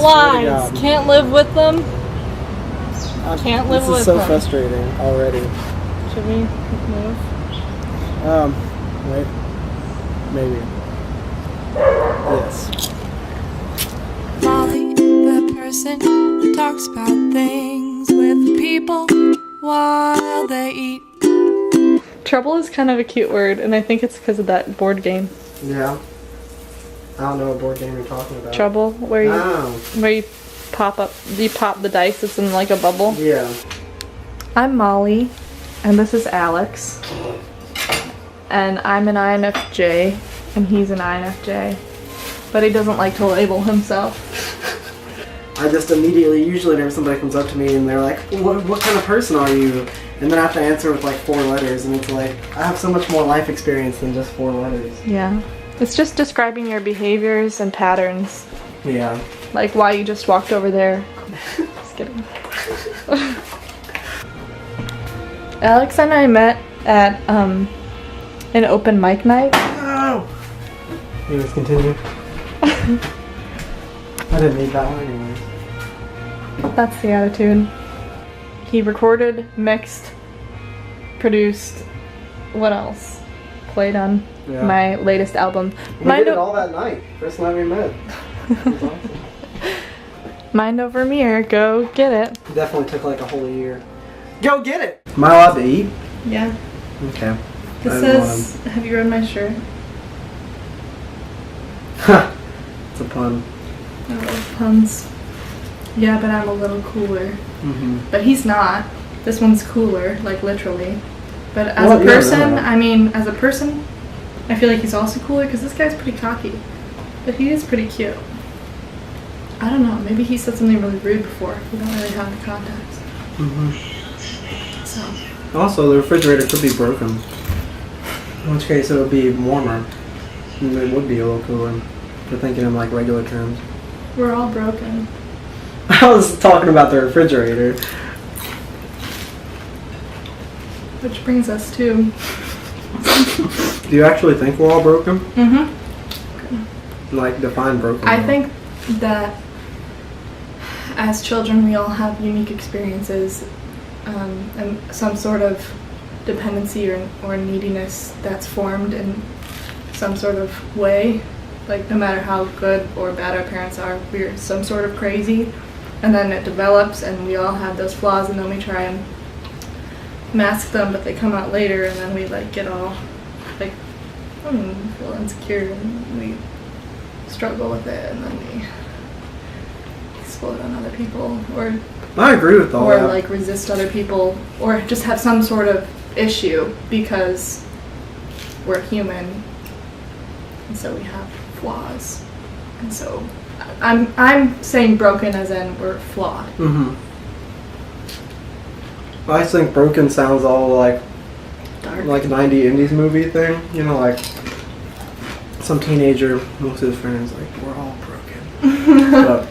Lies. Can't live with them. Can't live with them. This is so frustrating already. Should we move? Wait. Maybe. Yes. Molly, the person who talks about things with people while they eat. Trouble is kind of a cute word, and I think it's because of that board game. Yeah. I don't know what board game you're talking about. Trouble, where you pop the dice that's in like a bubble. Yeah. I'm Molly, and this is Alex, and I'm an INFJ, and he's an INFJ, but he doesn't like to label himself. I just immediately, usually whenever somebody comes up to me and they're like, what kind of person are you? And then I have to answer with like 4 letters, and it's like, I have so much more life experience than just 4 letters. Yeah. It's just describing your behaviors and patterns. Yeah. Like why you just walked over there. Just kidding. Alex and I met at an open mic night. No! Anyways, continue. I didn't need that one anyways. That's the attitude. He recorded, mixed, produced, what else? Played on my latest album. We did it all that night. First night we met. It was awesome. Mind over mirror, go get it. It definitely took like a whole year. Go get it! Am I allowed to eat? Yeah. Okay. This says, have you read my shirt? It's a pun. I love puns. Yeah, but I'm a little cooler. Mm-hmm. But he's not. This one's cooler, like literally. But as a person, as a person, I feel like he's also cooler because this guy's pretty cocky. But he is pretty cute. I don't know, maybe he said something really rude before. We don't really have the context. Mm-hmm. So. Also, the refrigerator could be broken. In which case it would be warmer. And it would be a little cooler. If you're thinking in like regular terms. We're all broken. I was talking about the refrigerator. Which brings us to... Do you actually think we're all broken? Mm-hmm. Like, define broken. I think that as children we all have unique experiences and some sort of dependency or neediness that's formed in some sort of way. Like, no matter how good or bad our parents are, we're some sort of crazy. And then it develops and we all have those flaws, and then we try and mask them, but they come out later, and then we like get all like feel insecure, and we struggle with it, and then we explode on other people, or I agree with all that. Or like resist other people, or just have some sort of issue because we're human, and so we have flaws, and so I'm saying broken as in we're flawed. Mm-hmm. I think broken sounds all like Dark. like 90 indies movie thing. You know, like some teenager looks at his friends like, we're all broken. But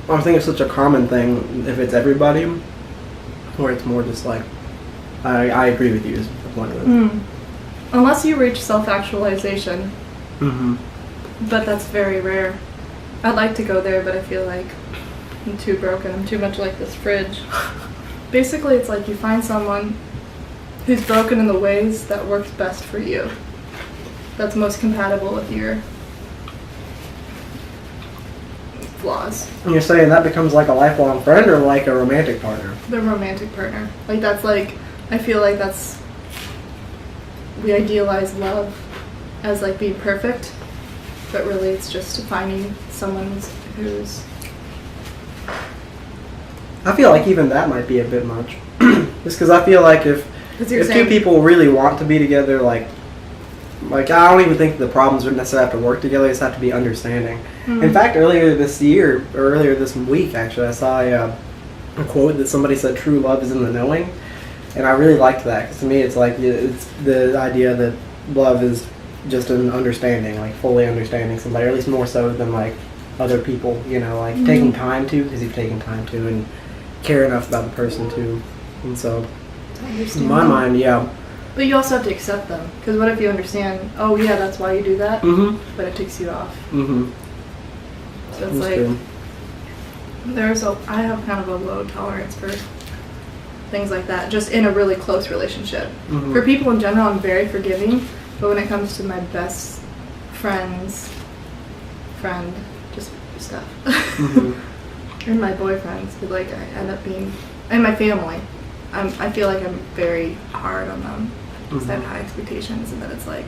I think it's such a common thing if it's everybody, or it's more just like, I agree with you is the point of it. Unless you reach self-actualization. Mm-hmm. But that's very rare. I'd like to go there, but I feel like I'm too broken. I'm too much like this fridge. Basically, it's like you find someone who's broken in the ways that works best for you. That's most compatible with your flaws. And you're saying that becomes like a lifelong friend or like a romantic partner? The romantic partner. Like, that's like, I feel like that's, we idealize love as like being perfect, but really it's just finding someone who's... I feel like even that might be a bit much. Just because I feel like if two people really want to be together, like I don't even think the problems would necessarily have to work together. They just have to be understanding. Mm-hmm. In fact, earlier this week, actually, I saw a quote that somebody said, "True love is in the knowing," and I really liked that, because to me, it's like it's the idea that love is just an understanding, like fully understanding somebody, or at least more so than like other people. You know, like taking time to, because you've taken time to, and care enough about the person too. And so, in my mind, yeah. But you also have to accept them, because what if you understand, oh yeah, that's why you do that, but it ticks you off. Mm-hmm. So it's like, I have kind of a low tolerance for things like that, just in a really close relationship. Mm-hmm. For people in general, I'm very forgiving, but when it comes to my best friend, just stuff. Mm-hmm. And my boyfriends, but like I end up being, and my family, I feel like I'm very hard on them because I have high expectations, and then it's like,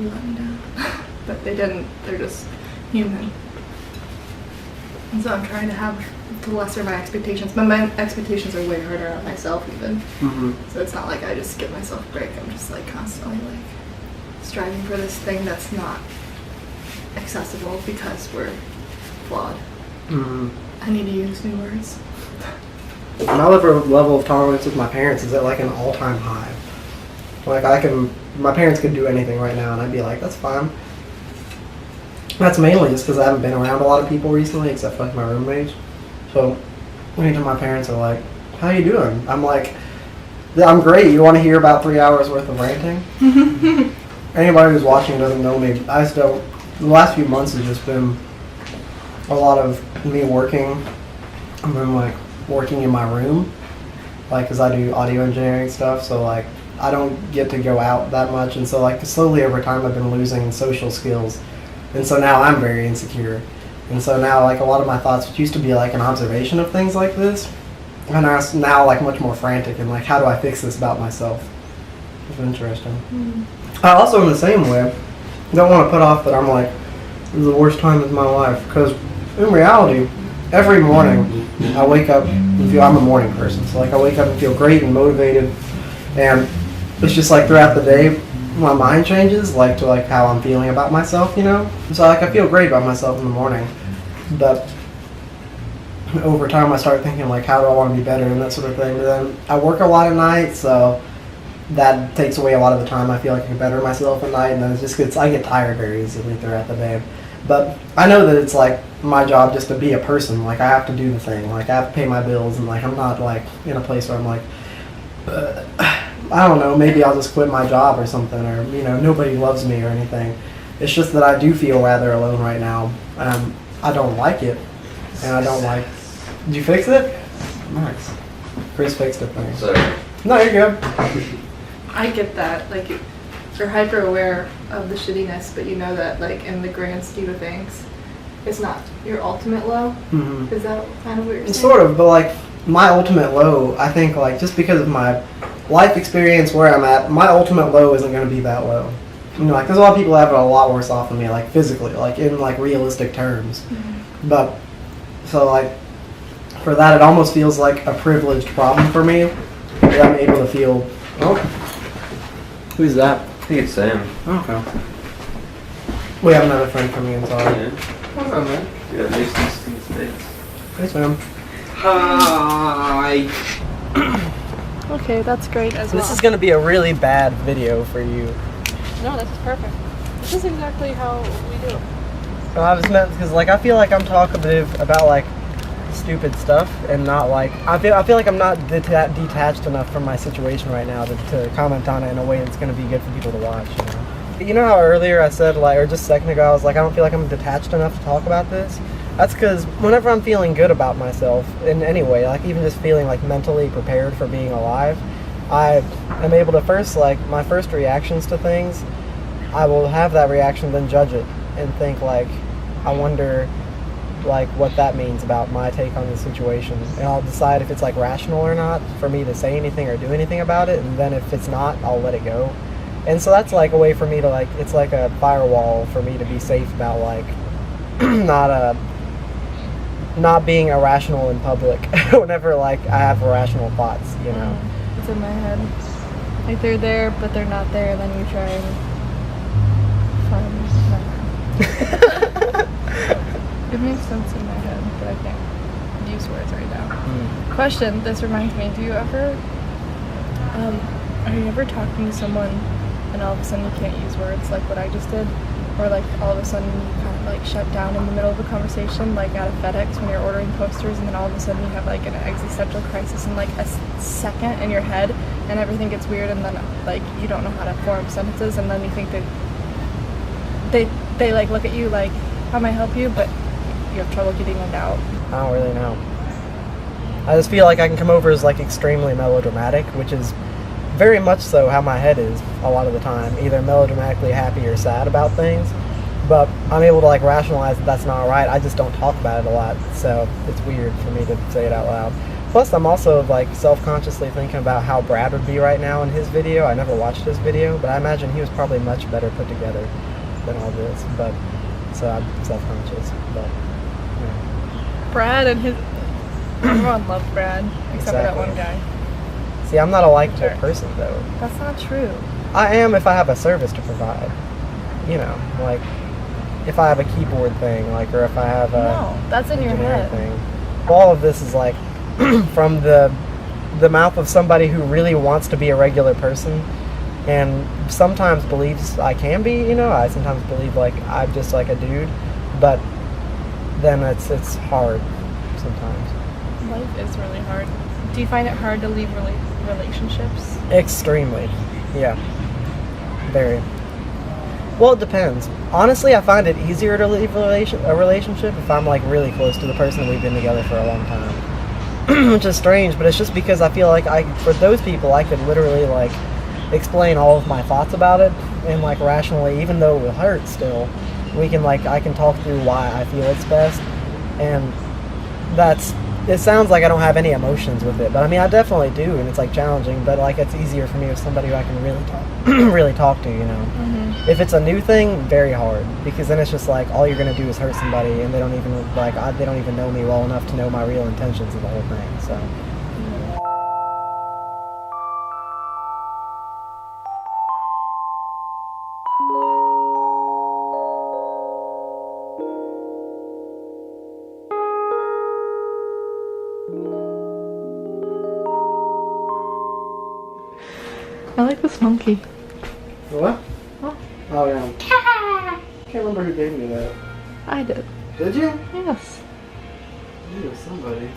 you let me down. But they didn't, they're just human. And so I'm trying to have the lesser my expectations, but my expectations are way harder on myself even. Mm-hmm. So it's not like I just give myself a break. I'm just like constantly like striving for this thing that's not accessible because we're flawed. Mm-hmm. I need to use new words. My level of tolerance with my parents is at like an all-time high. Like my parents could do anything right now and I'd be like, that's fine. That's mainly just because I haven't been around a lot of people recently except for like my roommates. So anytime my parents are like, how you doing? I'm like, I'm great. You want to hear about 3 hours worth of ranting? Anybody who's watching doesn't know me. I just don't. The last few months has just been a lot of me working. I've been like working in my room, like because I do audio engineering stuff. So like I don't get to go out that much, and so like slowly over time I've been losing social skills, and so now I'm very insecure. And so now, like, a lot of my thoughts, which used to be, like, an observation of things like this, are now, like, much more frantic and, like, how do I fix this about myself? It's interesting. Mm-hmm. I also, in the same way, don't want to put off that I'm, like, this is the worst time of my life. Because, in reality, every morning, I wake up and feel, I'm a morning person. So, like, I wake up and feel great and motivated. And it's just, like, throughout the day, my mind changes, like, to, like, how I'm feeling about myself, you know? So, like, I feel great about myself in the morning. But over time I start thinking like how do I want to be better and that sort of thing. But then I work a lot at night, so that takes away a lot of the time I feel like I can better myself at night, and then I get tired very easily throughout the day. But I know that it's like my job just to be a person. Like I have to do the thing. Like I have to pay my bills, and like I'm not like in a place where I'm like I don't know, maybe I'll just quit my job or something, or you know, nobody loves me or anything. It's just that I do feel rather alone right now. I don't like it, and I don't like... Did you fix it? Nice. Chris fixed it for me. Sorry. No, you're good. I get that. Like, you're hyper aware of the shittiness, but you know that, like, in the grand scheme of things, it's not your ultimate low. Mm-hmm. Is that kind of what you're saying? Sort of, but, like, my ultimate low, I think, like, just because of my life experience where I'm at, my ultimate low isn't going to be that low. You know, like, there's a lot of people that have it a lot worse off than me, like, physically, like, in, like, realistic terms. Mm-hmm. But, so, like, for that, it almost feels like a privileged problem for me that I'm able to feel... Oh. Who's that? I think it's Sam. Okay. We have another friend coming in, sorry. Yeah. What's up, man? Yeah, nice to meet you. Hey, Sam. Hi. Okay, that's great as well. This is going to be a really bad video for you. No, this is perfect. This is exactly how we do it. Well, I just meant because, like, I feel like I'm talkative about, like, stupid stuff and not, like, I feel like I'm not detached enough from my situation right now to comment on it in a way that's going to be good for people to watch, you know? You know how earlier I said, like, or just a second ago, I was like, I don't feel like I'm detached enough to talk about this? That's because whenever I'm feeling good about myself in any way, like, even just feeling, like, mentally prepared for being alive, I am able to my first reactions to things, I will have that reaction, then judge it, and think, like, I wonder, like, what that means about my take on the situation. And I'll decide if it's, like, rational or not for me to say anything or do anything about it, and then if it's not, I'll let it go. And so that's, like, a way for me to, like, it's like a firewall for me to be safe about, like, not being irrational in public whenever, like, I have irrational thoughts, you know. It's in my head. Like, they're there, but they're not there, and then you try and find them. It makes sense in my head, but I can't use words right now. Question, this reminds me, do you ever, are you ever talking to someone and all of a sudden you can't use words like what I just did? Or like all of a sudden you kind of like shut down in the middle of a conversation, like at a FedEx when you're ordering posters, and then all of a sudden you have like an existential crisis in like a second in your head, and everything gets weird, and then like you don't know how to form sentences, and then you think that they like look at you like, how may I help you? But you have trouble getting it out? I don't really know. I just feel like I can come over as like extremely melodramatic, which is very much so how my head is a lot of the time, either melodramatically happy or sad about things. But I'm able to like rationalize that that's not right. I just don't talk about it a lot, so it's weird for me to say it out loud. Plus, I'm also like self-consciously thinking about how Brad would be right now in his video. I never watched his video, but I imagine he was probably much better put together than all this. But so I'm self-conscious. But yeah. Brad and his everyone loved Brad except for that Exactly. one guy. See, I'm not a likable Sure. person though. That's not true. I am if I have a service to provide. You know, like if I have a keyboard thing, like, or if I have a No, that's in your engineering head. thing. All of this is like from the mouth of somebody who really wants to be a regular person, and sometimes believes I can be. You know, I sometimes believe like I'm just like a dude, but then it's hard sometimes. Life is really hard. Do you find it hard to leave relationships? Extremely, yeah, very. Well, it depends. Honestly, I find it easier to leave a relationship if I'm like really close to the person and we've been together for a long time, which is strange. But it's just because I feel like for those people, I could literally like explain all of my thoughts about it and like rationally, even though it will hurt. Still, I can talk through why I feel it's best, and it sounds like I don't have any emotions with it, but I mean I definitely do, and it's like challenging, but like it's easier for me with somebody who I can really talk really talk to, you know. Mm-hmm. If it's a new thing, very hard, because then it's just like all you're gonna do is hurt somebody, and they don't even they don't even know me well enough to know my real intentions of the whole thing. So I like this monkey. what? Oh. Oh yeah. I can't remember who gave me that. I did. Did you? Yes. You or somebody.